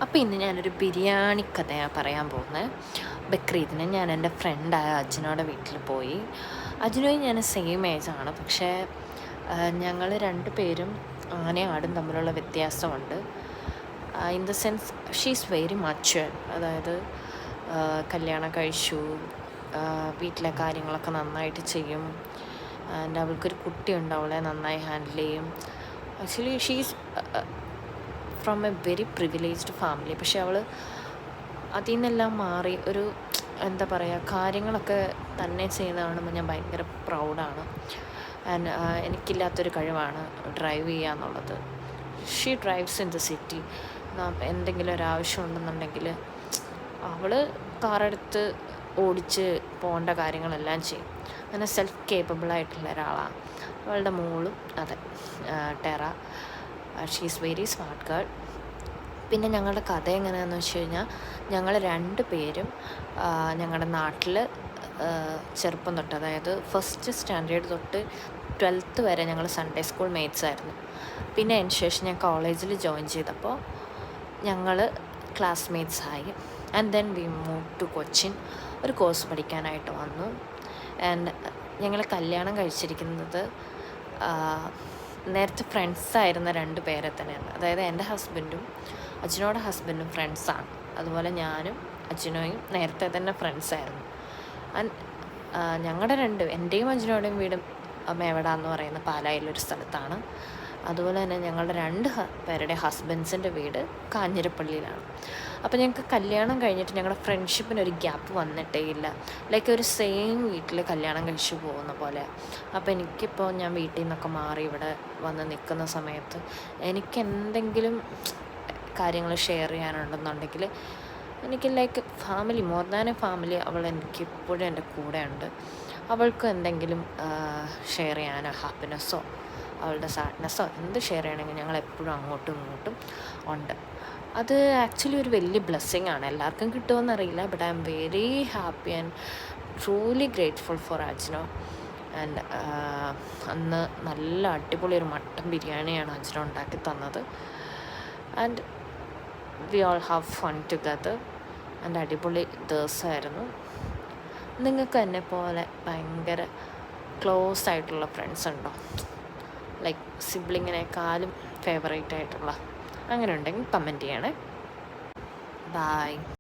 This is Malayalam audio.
അപ്പോൾ ഇന്ന് ഞാനൊരു ബിരിയാണി കഥയാണ് പറയാൻ പോകുന്നത്. ബക്രീദിന് ഞാൻ എൻ്റെ ഫ്രണ്ടായ അജ്നോടെ വീട്ടിൽ പോയി. അജ്നോയും ഞാൻ സെയിം ഏജാണ്, പക്ഷേ ഞങ്ങൾ രണ്ട് പേരും ആനയും ആടും തമ്മിലുള്ള വ്യത്യാസമുണ്ട്. In the sense she's very mature, അതായത് കല്യാണം കഴിച്ചു, വീട്ടിലെ കാര്യങ്ങളൊക്കെ നന്നായിട്ട് ചെയ്യും. ആൻഡ് അവൾക്കൊരു കുട്ടിയുണ്ട്, അവളെ നന്നായി ഹാൻഡിൽ ചെയ്യും. Actually she's from A very privileged family. പക്ഷെ അവൾ അതിൽ നിന്നെല്ലാം മാറി ഒരു എന്താ പറയുക, കാര്യങ്ങളൊക്കെ തന്നെ ചെയ്യുന്ന കാണുമ്പോൾ ഞാൻ ഭയങ്കര പ്രൗഡാണ്. ആൻഡ് എനിക്കില്ലാത്തൊരു കഴിവാണ് ഡ്രൈവ് ചെയ്യുക എന്നുള്ളത്. She drives in the city. എന്തെങ്കിലും ഒരാവശ്യം ഉണ്ടെന്നുണ്ടെങ്കിൽ അവൾ കാറെടുത്ത് ഓടിച്ച് പോകേണ്ട കാര്യങ്ങളെല്ലാം ചെയ്യും. അങ്ങനെ സെൽഫ് കേപ്പബിളായിട്ടുള്ള ഒരാളാണ്. അവളുടെ മോളും അതെ, Terra. She's very smart girl. പിന്നെ ഞങ്ങളുടെ കഥ എങ്ങനെയാണെന്ന് വെച്ച് കഴിഞ്ഞാൽ, ഞങ്ങൾ രണ്ട് പേരും ഞങ്ങളുടെ നാട്ടിൽ ചെറുപ്പം തൊട്ട്, അതായത് ഫസ്റ്റ് സ്റ്റാൻഡേർഡ് തൊട്ട് 12th വരെ ഞങ്ങൾ സൺഡേ സ്കൂൾ മേറ്റ്സ് ആയിരുന്നു. പിന്നെ അതിന് ശേഷം ഞാൻ കോളേജിൽ ജോയിൻ ചെയ്തപ്പോൾ ഞങ്ങൾ ക്ലാസ്മേറ്റ്സ് ആയി. And then we move to Cochin, ഒരു കോഴ്സ് പഠിക്കാനായിട്ട് വന്നു. ആൻഡ് ഞങ്ങൾ കല്യാണം കഴിച്ചിരിക്കുന്നത് നേരത്തെ ഫ്രണ്ട്സായിരുന്ന രണ്ട് പേരെ തന്നെയാണ്. അതായത് എൻ്റെ ഹസ്ബൻഡും അജ്നോയുടെ ഹസ്ബൻഡും ഫ്രണ്ട്സാണ്. അതുപോലെ ഞാനും അജ്നോയും നേരത്തെ തന്നെ ഫ്രണ്ട്സായിരുന്നു. ഞങ്ങളുടെ എൻ്റെയും അജ്നോയുടെയും വീടും മേവട എന്ന് പറയുന്ന പാലായിലൊരു സ്ഥലത്താണ്. അതുപോലെ തന്നെ ഞങ്ങളുടെ രണ്ട് പേരുടെ ഹസ്ബൻഡ്സിൻ്റെ വീട് കാഞ്ഞിരപ്പള്ളിയിലാണ്. അപ്പോൾ ഞങ്ങൾക്ക് കല്യാണം കഴിഞ്ഞിട്ട് ഞങ്ങളുടെ ഫ്രണ്ട്ഷിപ്പിനൊരു ഗ്യാപ്പ് വന്നിട്ടേ ഇല്ല. ലൈക്ക് ഒരു സെയിം വീട്ടിൽ കല്യാണം കഴിച്ചു പോകുന്ന പോലെ. അപ്പോൾ എനിക്കിപ്പോൾ ഞാൻ വീട്ടിൽ നിന്നൊക്കെ മാറി ഇവിടെ വന്ന് നിൽക്കുന്ന സമയത്ത് എനിക്ക് എന്തെങ്കിലും കാര്യങ്ങൾ ഷെയർ ചെയ്യാനുണ്ടെന്നുണ്ടെങ്കിൽ എനിക്ക് like family, more than A family, അവൾ എനിക്കിപ്പോഴും എൻ്റെ കൂടെ ഉണ്ട്. അവൾക്ക് എന്തെങ്കിലും ഷെയർ ചെയ്യാനോ ഹാപ്പിനെസ്സോ അവളുടെ സാഡ്നെസ്സോ എന്ത് ഷെയർ ചെയ്യണമെങ്കിൽ ഞങ്ങൾ എപ്പോഴും അങ്ങോട്ടും ഇങ്ങോട്ടും ഉണ്ട്. അത് ആക്ച്വലി ഒരു വലിയ ബ്ലെസ്സിങ് ആണ്. എല്ലാവർക്കും കിട്ടുമെന്നറിയില്ല, but I'm very happy and truly grateful for Ajno. And അന്ന് നല്ല അടിപൊളി ഒരു മട്ടൻ ബിരിയാണിയാണ് അജ്നോ ഉണ്ടാക്കി തന്നത്. And we all have fun together. And അടിപൊളി ദിവസമായിരുന്നു. നിങ്ങൾക്ക് എന്നെ പോലെ ഭയങ്കര ക്ലോസ് ആയിട്ടുള്ള ഫ്രണ്ട്സ് ഉണ്ടോ? ലൈക്ക് സിബ്ലിങ്ങിനേക്കാളും ഫേവറേറ്റ് ആയിട്ടുള്ള, അങ്ങനെ ഉണ്ടെങ്കിൽ കമൻറ്റ് ചെയ്യണേ. ബായ്.